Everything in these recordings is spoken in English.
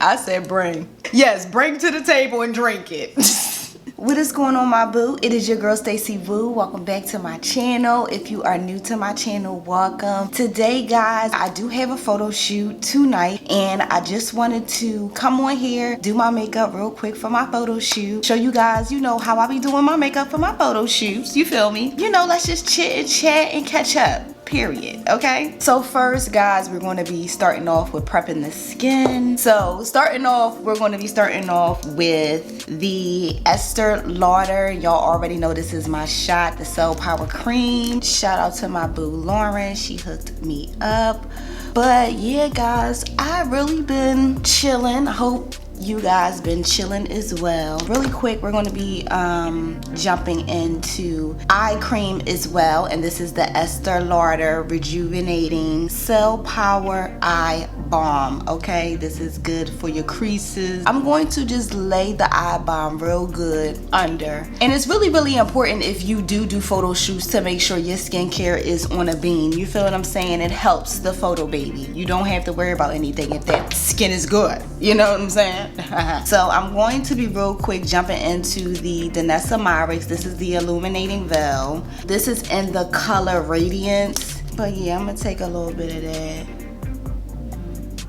I said bring. Yes, bring to the table and drink it. What is going on, my boo? It is your girl STACIEWO. Welcome back to my channel. If you are new to my channel, welcome. Today, guys, I do have a photo shoot tonight, and I just wanted to come on here, do my makeup real quick for my photo shoot, show you guys, you know, how I be doing my makeup for my photo shoots. You feel me? You know, let's just chit and chat and catch up. Period. Okay, so first, guys, we're going to be starting off with prepping the skin. So we're going to be starting off with the Estee Lauder. Y'all already know this is my shot, the Cell Power Cream. Shout out to my boo Lauren, she hooked me up. But yeah, guys, I've really been chilling. I hope you guys been chilling as well. Really quick, we're going to be jumping into eye cream as well, and this is the Estee Lauder Rejuvenating Cell Power Eye Balm. Okay, this is good for your creases. I'm going to just lay the eye balm real good under, and it's really important if you do photo shoots to make sure your skincare is on a beam. You feel what I'm saying? It helps the photo, baby. You don't have to worry about anything if that skin is good. You know what I'm saying? So I'm going to be real quick jumping into the Danessa Myricks. This is the Illuminating Veil. This is in the color Radiance. But yeah, I'm gonna take a little bit of that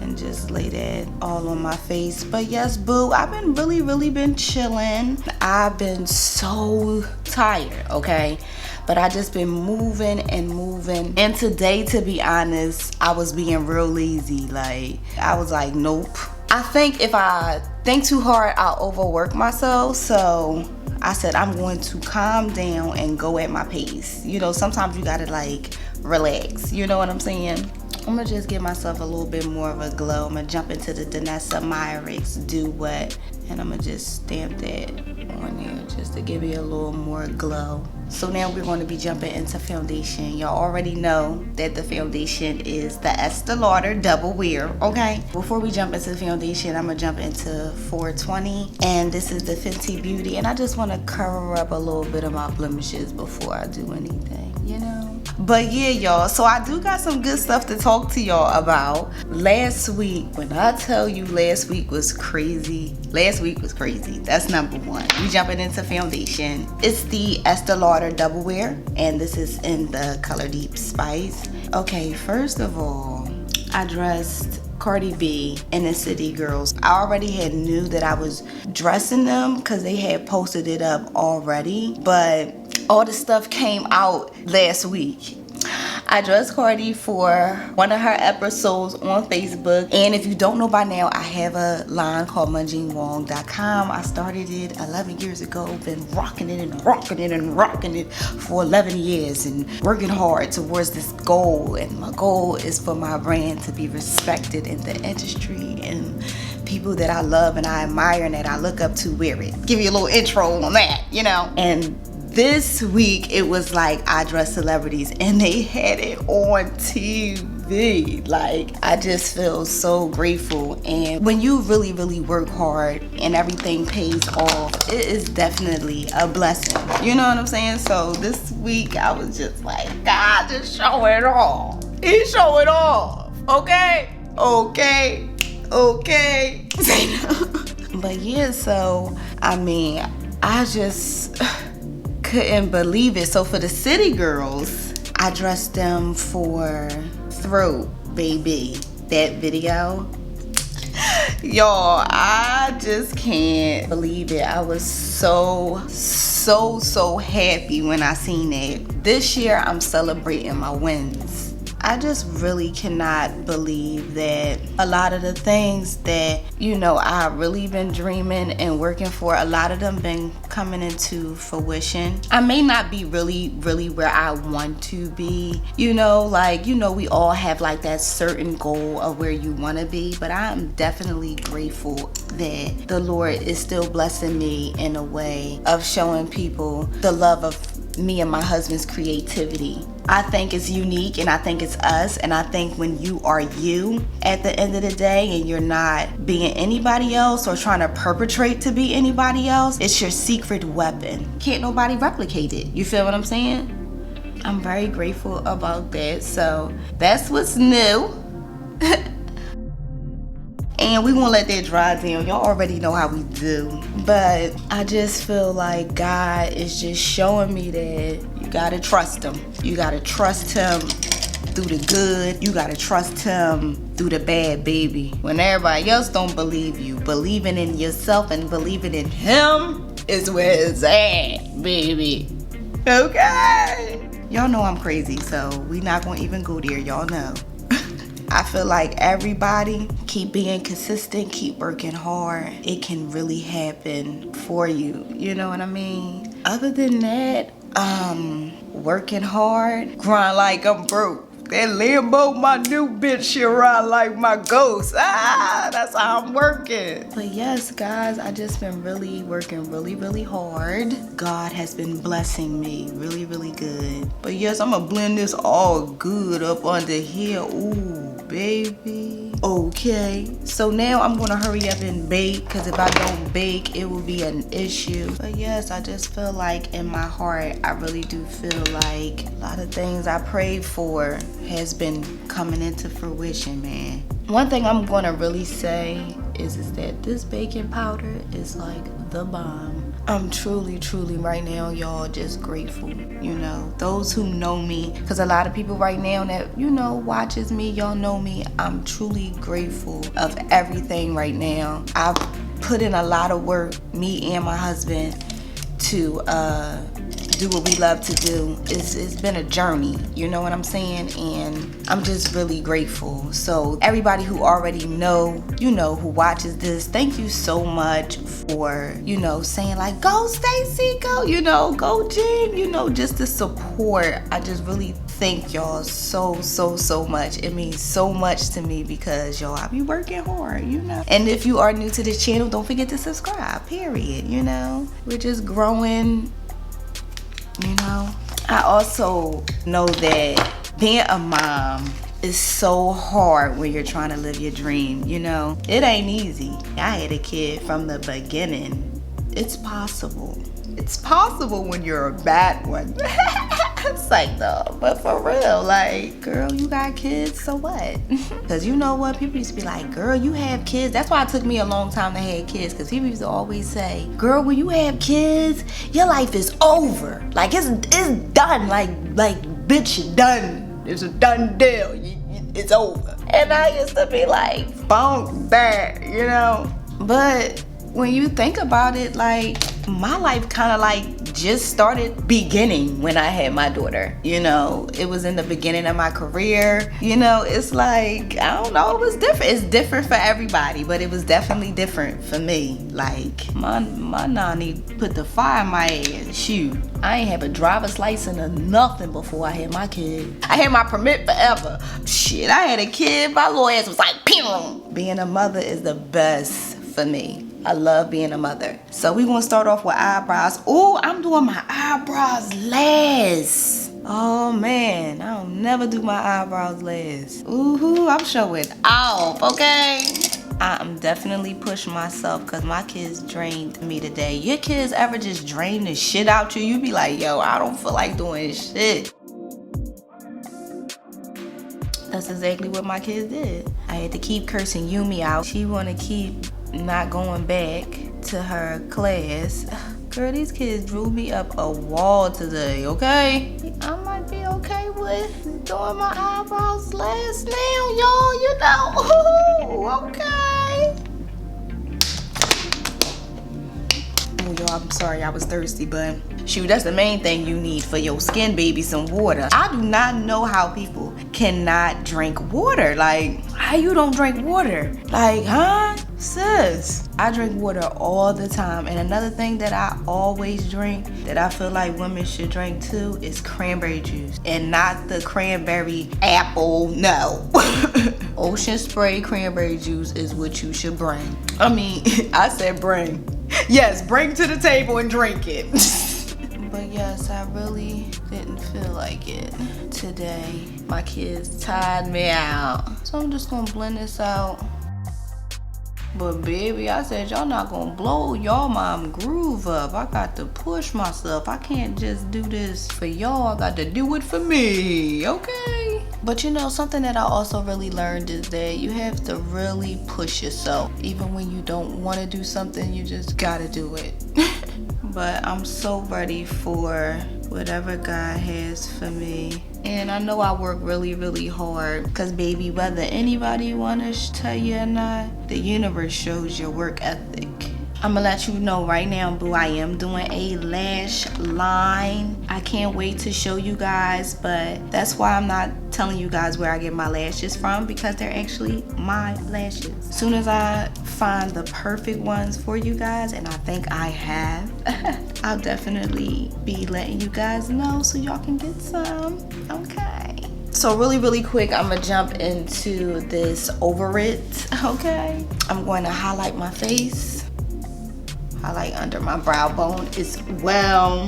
and just lay that all on my face. But yes, boo, I've been really been chilling. I've been so tired, okay? But I just been moving and moving. And today, to be honest, I was being real lazy. Like, I was like, nope. I think if I think too hard, I'll overwork myself. So I said I'm going to calm down and go at my pace. You know, sometimes you gotta like relax. You know what I'm saying? I'm gonna just give myself a little bit more of a glow. I'm gonna jump into the Danessa Myricks Do What, and I'm gonna just stamp that on there just to give you a little more glow. So now we're going to be jumping into foundation. Y'all already know that the foundation is the Estee Lauder Double Wear, okay? Before we jump into the foundation, I'm gonna jump into 420, and this is the Fenty Beauty, and I just want to cover up a little bit of my blemishes before I do anything, you know? But yeah, y'all, so I do got some good stuff to talk to y'all about. Last week, when I tell you last week was crazy, that's number one. We jumping into foundation. It's the Estee Lauder Double Wear, and this is in the color Deep Spice. Okay, first of all, I dressed Cardi B and the City Girls. I already had knew that I was dressing them because they had posted it up already, but all the stuff came out last week. I dressed Cardi for one of her episodes on Facebook, and if you don't know by now, I have a line called munjingwong.com. I started it 11 years ago, been rocking it for 11 years and working hard towards this goal, and my goal is for my brand to be respected in the industry, and people that I love and I admire and that I look up to wear it. Give you a little intro on that, you know? And this week, it was like I dressed celebrities, and they had it on TV. Like, I just feel so grateful. And when you really work hard and everything pays off, it is definitely a blessing. You know what I'm saying? So this week, I was just like, God, just show it all. He show it off. Okay? But yeah, so, I mean, I just couldn't believe it. So for the City Girls, I dressed them for Throat Baby, that video. Y'all, I just can't believe it. I was so happy when I seen it. This year, I'm celebrating my wins. I just really cannot believe that a lot of the things that, you know, I've really been dreaming and working for, a lot of them been coming into fruition. I may not be really where I want to be, you know, like, you know, we all have like that certain goal of where you want to be, but I'm definitely grateful that the Lord is still blessing me in a way of showing people the love of me and my husband's creativity. I think it's unique, and I think it's us, and I think when you are you at the end of the day and you're not being anybody else or trying to perpetrate to be anybody else, it's your secret weapon. Can't nobody replicate it. You feel what I'm saying? I'm very grateful about that. So that's what's new. And we gonna let that dry down. Y'all already know how we do. But I just feel like God is just showing me that you gotta trust him. You gotta trust him through the good. You gotta trust him through the bad, baby. When everybody else don't believe you, believing in yourself and believing in him is where it's at, baby. Okay? Y'all know I'm crazy, so we not gonna even go there. Y'all know. I feel like everybody keep being consistent, keep working hard. It can really happen for you. You know what I mean? Other than that, working hard, grind like I'm broke. That Lambo, my new bitch, she ride like my ghost. That's how I'm working. But yes, guys, I just been really working really hard. God has been blessing me really good. But yes, I'm gonna blend this all good up under here. Ooh, baby. Okay, so now I'm gonna hurry up and bake, because if I don't bake, it will be an issue. But yes, I just feel like in my heart, I really do feel like a lot of things I prayed for has been coming into fruition, man. One thing I'm gonna really say is that this baking powder is like the bomb. I'm truly right now, y'all, just grateful. You know, those who know me, because a lot of people right now that, you know, watches me, y'all know me. I'm truly grateful of everything right now. I've put in a lot of work, me and my husband, to do what we love to do. It's been a journey, you know what I'm saying? And I'm just really grateful. So everybody who already know, you know, who watches this, thank you so much for, you know, saying like, go Stacey, go, you know, go Jean, you know, just the support. I just really thank y'all so much. It means so much to me, because y'all, I be working hard, you know. And if you are new to this channel, don't forget to subscribe, period, you know. We're just growing, you know. I also know that being a mom is so hard when you're trying to live your dream, you know. It ain't easy. I had a kid from the beginning. It's possible. It's possible when you're a bad one. It's like, no, but for real, like, girl, you got kids, so what? Because you know what? People used to be like, girl, you have kids. That's why it took me a long time to have kids, because people used to always say, girl, when you have kids, your life is over. Like, it's done. Like, bitch, you're done. It's a done deal. It's over. And I used to be like, bunk that, you know? But when you think about it, like, my life kind of like just started beginning when I had my daughter. You know, it was in the beginning of my career. You know, it's like, I don't know, it was different. It's different for everybody, but it was definitely different for me. Like, my nanny put the fire in my ass. Shoot, I ain't have a driver's license or nothing before I had my kid. I had my permit forever. Shit, I had a kid, my little ass was like, pew. Being a mother is the best for me. I love being a mother. So we gonna start off with eyebrows. Oh, I'm doing my eyebrows last. Oh man, I don't never do my eyebrows last. Ooh, I'm showing off, okay? I'm definitely pushing myself, because my kids drained me today. Your kids ever just drain the shit out you? You be like, yo, I don't feel like doing shit. That's exactly what my kids did. I had to keep cursing Yumi out. She wanna keep not going back to her class. Girl, these kids drew me up a wall today, okay? I might be okay with doing my eyebrows last now, y'all, you know. Ooh, okay. Oh, y'all, I'm sorry, I was thirsty, but shoot, that's the main thing you need for your skin, baby, some water. I do not know how people cannot drink water. Like, how you don't drink water? Like, huh? Sis, I drink water all the time. And another thing that I always drink, that I feel like women should drink too, is cranberry juice. And not the cranberry apple, no. Ocean spray cranberry juice is what you should bring. I mean, I said bring. Yes, bring to the table and drink it. But yes, I really didn't feel like it today. My kids tired me out. So I'm just gonna blend this out. But baby, I said y'all not gonna blow y'all mom groove up. I got to push myself. I can't just do this for y'all. I got to do it for me, okay? But you know, something that I also really learned is that you have to really push yourself. Even when you don't want to do something, you just gotta do it. But I'm so ready for whatever God has for me. And I know I work really, really hard. Because baby, whether anybody wanna tell you or not, the universe shows your work ethic. I'm gonna let you know right now, boo, I am doing a lash line. I can't wait to show you guys, but that's why I'm not telling you guys where I get my lashes from, because they're actually my lashes. As soon as I find the perfect ones for you guys, and I think I have, I'll definitely be letting you guys know so y'all can get some, okay? So really quick, I'm gonna jump into this over it, okay? I'm going to highlight my face. Highlight under my brow bone as well.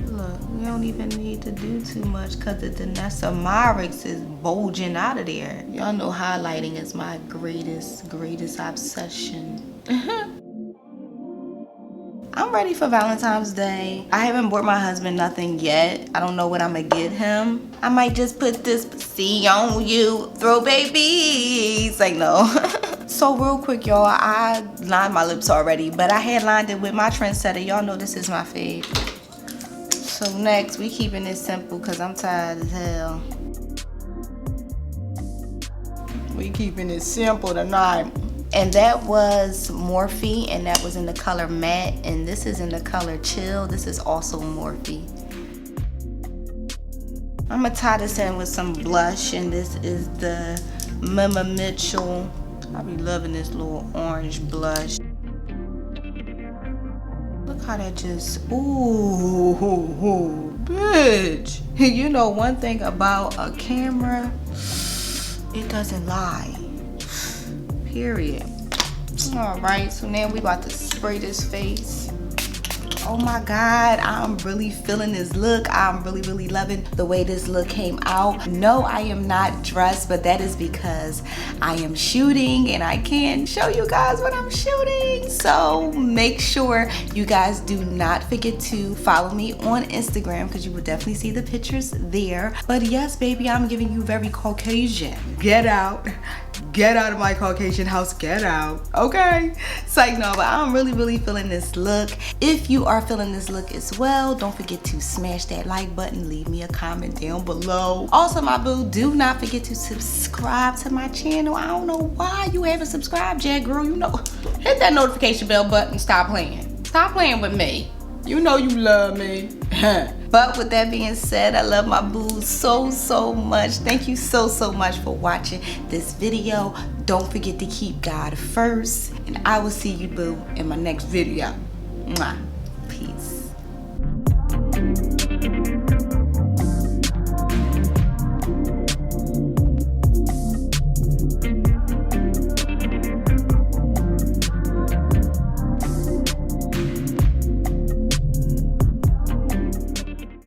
Look, you don't even need to do too much because the Denesamyrix is bulging out of there. Y'all know highlighting is my greatest obsession. I'm ready for Valentine's Day. I haven't bought my husband nothing yet. I don't know what I'm gonna get him. I might just put this "see on you" throw babies. Like, no. So real quick, y'all, I lined my lips already, but I had lined it with my trendsetter. Y'all know this is my fave. So next, we keeping it simple because I'm tired as hell. We keeping it simple tonight. And that was Morphe, and that was in the color matte, and this is in the color chill. This is also Morphe. I'm gonna tie this in with some blush, and this is the Mama Mitchell. I be loving this little orange blush. Look how that just, ooh, bitch. You know one thing about a camera, it doesn't lie. Period. All right, so now we about to spray this face. Oh my God, I'm really feeling this look. I'm really loving the way this look came out. No, I am not dressed, but that is because I am shooting and I can't show you guys what I'm shooting. So make sure you guys do not forget to follow me on Instagram because you will definitely see the pictures there. But yes, baby, I'm giving you very Caucasian. Get out. Get out of my Caucasian house, get out, okay? It's like, no, but I'm really feeling this look. If you are feeling this look as well, don't forget to smash that like button, leave me a comment down below. Also, my boo, do not forget to subscribe to my channel. I don't know why you haven't subscribed yet, girl. You know, hit that notification bell button, stop playing. Stop playing with me. You know you love me. But with that being said, I love my boo so much. Thank you so much for watching this video. Don't forget to keep God first. And I will see you, boo, in my next video. Mwah. Peace.